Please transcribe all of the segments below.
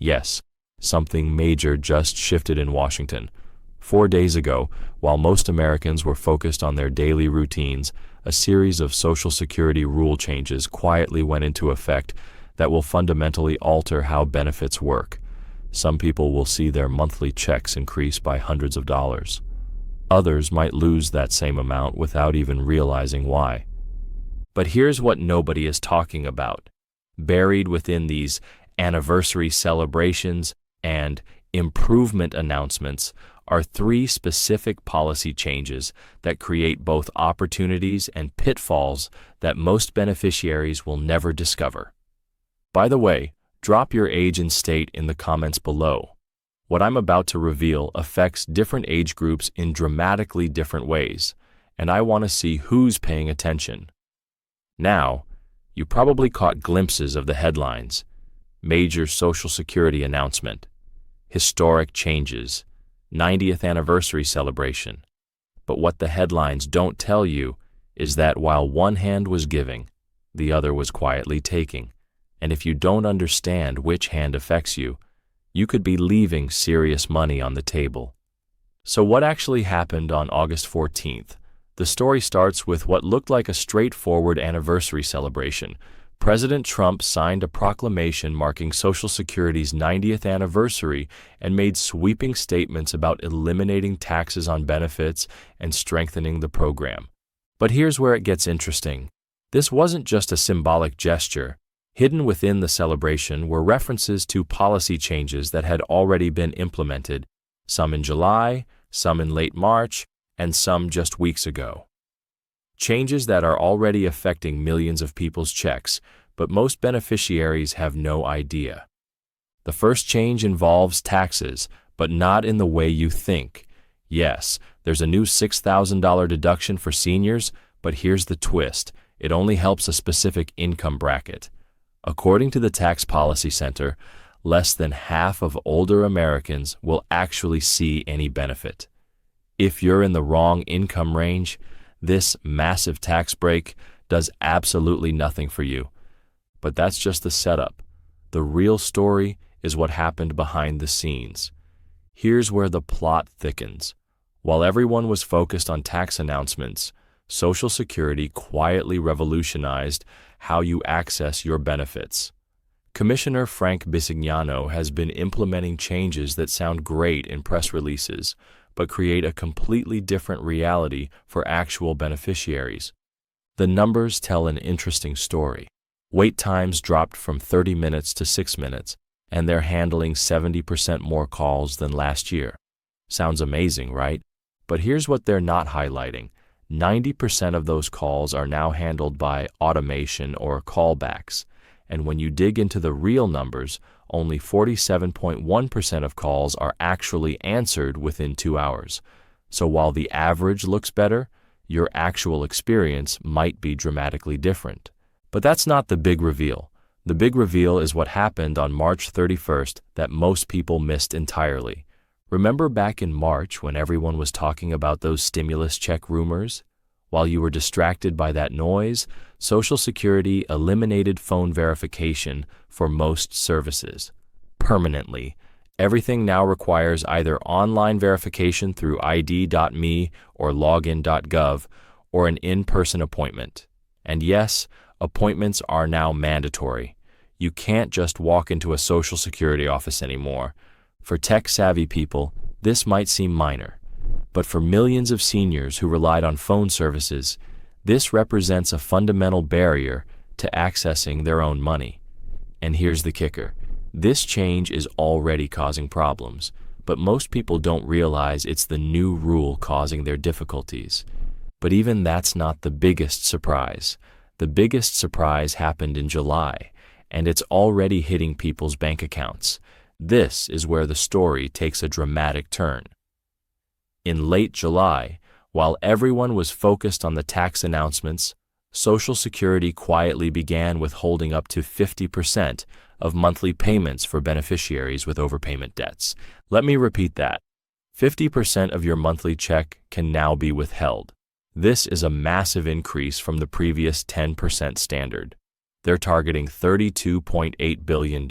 Yes, something major just shifted in Washington. 4 days ago, while most Americans were focused on their daily routines, a series of Social Security rule changes quietly went into effect that will fundamentally alter how benefits work. Some people will see their monthly checks increase by hundreds of dollars. Others might lose that same amount without even realizing why. But here's what nobody is talking about. Buried within these anniversary celebrations and improvement announcements are 3 specific policy changes that create both opportunities and pitfalls that most beneficiaries will never discover. By the way, drop your age and state in the comments below. What I'm about to reveal affects different age groups in dramatically different ways, and I want to see who's paying attention. Now, you probably caught glimpses of the headlines. Major Social Security announcement. Historic changes. 90th anniversary celebration. But what the headlines don't tell you is that while one hand was giving, the other was quietly taking. And if you don't understand which hand affects you, you could be leaving serious money on the table. So what actually happened on August 14th? The story starts with what looked like a straightforward anniversary celebration. President Trump signed a proclamation marking Social Security's 90th anniversary and made sweeping statements about eliminating taxes on benefits and strengthening the program. But here's where it gets interesting. This wasn't just a symbolic gesture. Hidden within the celebration were references to policy changes that had already been implemented, some in July, some in late March, and some just weeks ago. Changes that are already affecting millions of people's checks, but most beneficiaries have no idea. The first change involves taxes, but not in the way you think. Yes, there's a new $6,000 deduction for seniors, but here's the twist. It only helps a specific income bracket. According to the Tax Policy Center, less than half of older Americans will actually see any benefit. If you're in the wrong income range, this massive tax break does absolutely nothing for you. But that's just the setup. The real story is what happened behind the scenes. Here's where the plot thickens. While everyone was focused on tax announcements, Social Security quietly revolutionized how you access your benefits. Commissioner Frank Bisignano has been implementing changes that sound great in press releases, but create a completely different reality for actual beneficiaries. The numbers tell an interesting story. Wait times dropped from 30 minutes to 6 minutes, and they're handling 70% more calls than last year. Sounds amazing, right? But here's what they're not highlighting. 90% of those calls are now handled by automation or callbacks, and when you dig into the real numbers, only 47.1% of calls are actually answered within 2 hours. So while the average looks better, your actual experience might be dramatically different. But that's not the big reveal. The big reveal is what happened on March 31st that most people missed entirely. Remember back in March when everyone was talking about those stimulus check rumors? While you were distracted by that noise, Social Security eliminated phone verification for most services. Permanently. Everything now requires either online verification through ID.me or login.gov or an in-person appointment. And yes, appointments are now mandatory. You can't just walk into a Social Security office anymore. For tech-savvy people, this might seem minor. But for millions of seniors who relied on phone services, this represents a fundamental barrier to accessing their own money. And here's the kicker. This change is already causing problems, but most people don't realize it's the new rule causing their difficulties. But even that's not the biggest surprise. The biggest surprise happened in July, and it's already hitting people's bank accounts. This is where the story takes a dramatic turn. In late July, while everyone was focused on the tax announcements, Social Security quietly began withholding up to 50% of monthly payments for beneficiaries with overpayment debts. Let me repeat that. 50% of your monthly check can now be withheld. This is a massive increase from the previous 10% standard. They're targeting $32.8 billion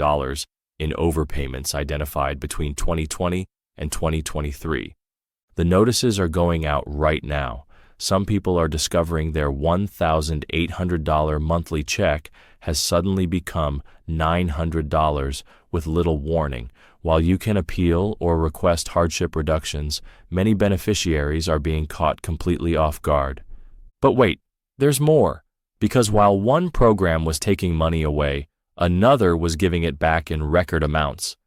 in overpayments identified between 2020 and 2023. The notices are going out right now. Some people are discovering their $1,800 monthly check has suddenly become $900 with little warning. While you can appeal or request hardship reductions, many beneficiaries are being caught completely off guard. But wait, there's more. Because while one program was taking money away, another was giving it back in record amounts.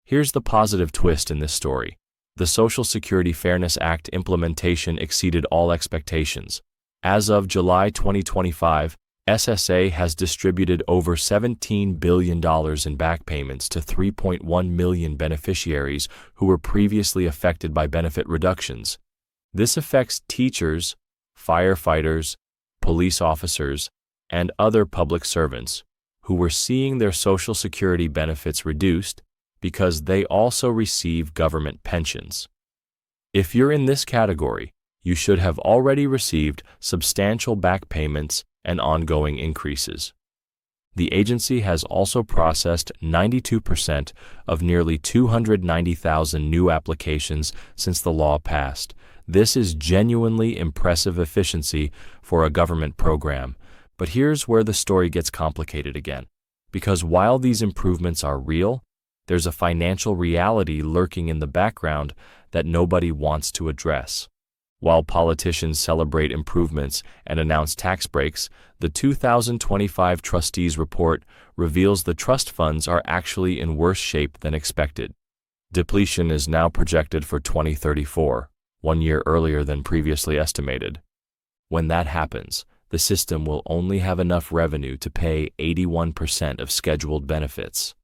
Here's the positive twist in this story. The Social Security Fairness Act implementation exceeded all expectations. As of July 2025, SSA has distributed over $17 billion in back payments to 3.1 million beneficiaries who were previously affected by benefit reductions. This affects teachers, firefighters, police officers, and other public servants who were seeing their Social Security benefits reduced because they also receive government pensions. If you're in this category, you should have already received substantial back payments and ongoing increases. The agency has also processed 92% of nearly 290,000 new applications since the law passed. This is genuinely impressive efficiency for a government program. But here's where the story gets complicated again. Because while these improvements are real, there's a financial reality lurking in the background that nobody wants to address. While politicians celebrate improvements and announce tax breaks, the 2025 Trustees Report reveals the trust funds are actually in worse shape than expected. Depletion is now projected for 2034, 1 year earlier than previously estimated. When that happens, the system will only have enough revenue to pay 81% of scheduled benefits.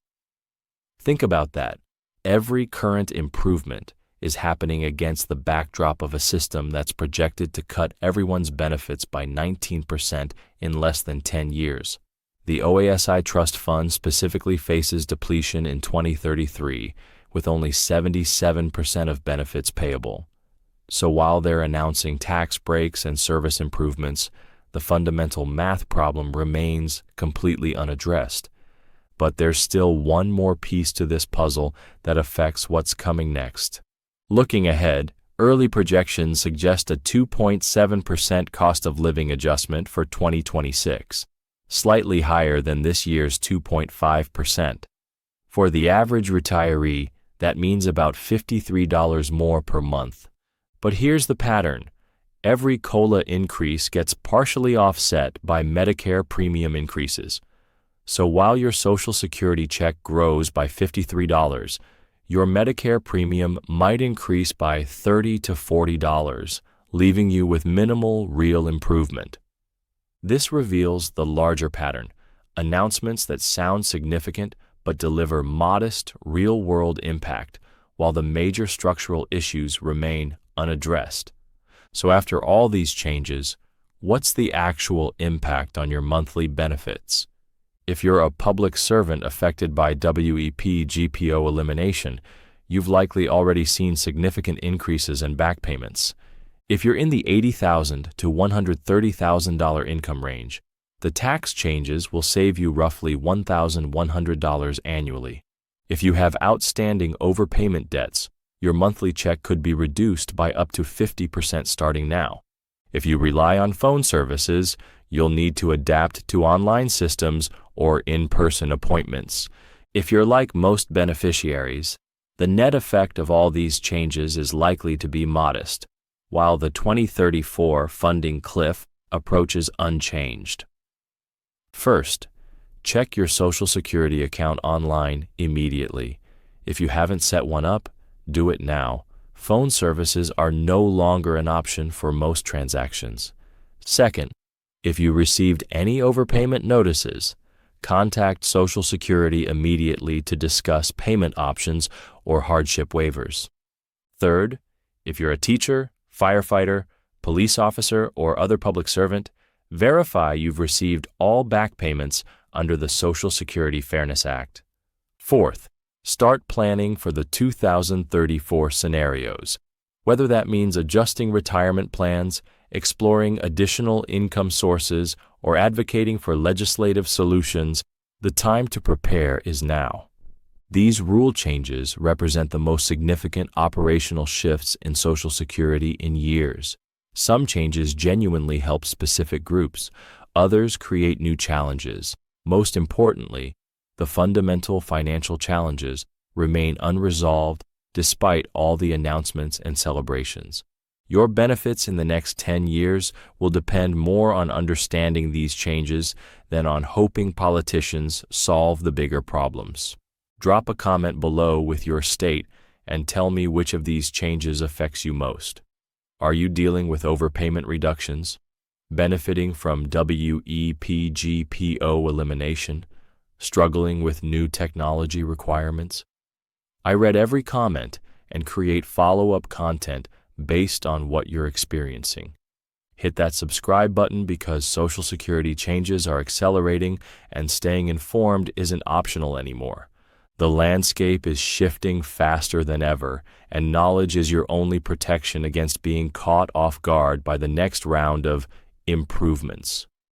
Think about that. Every current improvement is happening against the backdrop of a system that's projected to cut everyone's benefits by 19% in less than 10 years. The OASI Trust Fund specifically faces depletion in 2033, with only 77% of benefits payable. So while they're announcing tax breaks and service improvements, the fundamental math problem remains completely unaddressed. But there's still one more piece to this puzzle that affects what's coming next. Looking ahead, early projections suggest a 2.7% cost of living adjustment for 2026, slightly higher than this year's 2.5%. For the average retiree, that means about $53 more per month. But here's the pattern. Every COLA increase gets partially offset by Medicare premium increases. So while your Social Security check grows by $53, your Medicare premium might increase by $30 to $40, leaving you with minimal real improvement. This reveals the larger pattern, announcements that sound significant but deliver modest, real-world impact, while the major structural issues remain unaddressed. So after all these changes, what's the actual impact on your monthly benefits? If you're a public servant affected by WEP/GPO elimination, you've likely already seen significant increases in back payments. If you're in the $80,000 to $130,000 income range, the tax changes will save you roughly $1,100 annually. If you have outstanding overpayment debts, your monthly check could be reduced by up to 50% starting now. If you rely on phone services, you'll need to adapt to online systems or in-person appointments. If you're like most beneficiaries, the net effect of all these changes is likely to be modest, while the 2034 funding cliff approaches unchanged. First, check your Social Security account online immediately. If you haven't set one up, do it now. Phone services are no longer an option for most transactions. Second, if you received any overpayment notices, contact Social Security immediately to discuss payment options or hardship waivers. Third, if you're a teacher, firefighter, police officer, or other public servant, verify you've received all back payments under the Social Security Fairness Act. Fourth, start planning for the 2034 scenarios, whether that means adjusting retirement plans, exploring additional income sources, or advocating for legislative solutions. The time to prepare is now. These rule changes represent the most significant operational shifts in Social Security in years. Some changes genuinely help specific groups, others create new challenges. Most importantly, the fundamental financial challenges remain unresolved despite all the announcements and celebrations. Your benefits in the next 10 years will depend more on understanding these changes than on hoping politicians solve the bigger problems. Drop a comment below with your state and tell me which of these changes affects you most. Are you dealing with overpayment reductions, benefiting from WEPGPO elimination, struggling with new technology requirements? I read every comment and create follow-up content based on what you're experiencing. Hit that subscribe button because Social Security changes are accelerating and staying informed isn't optional anymore. The landscape is shifting faster than ever, and knowledge is your only protection against being caught off guard by the next round of improvements.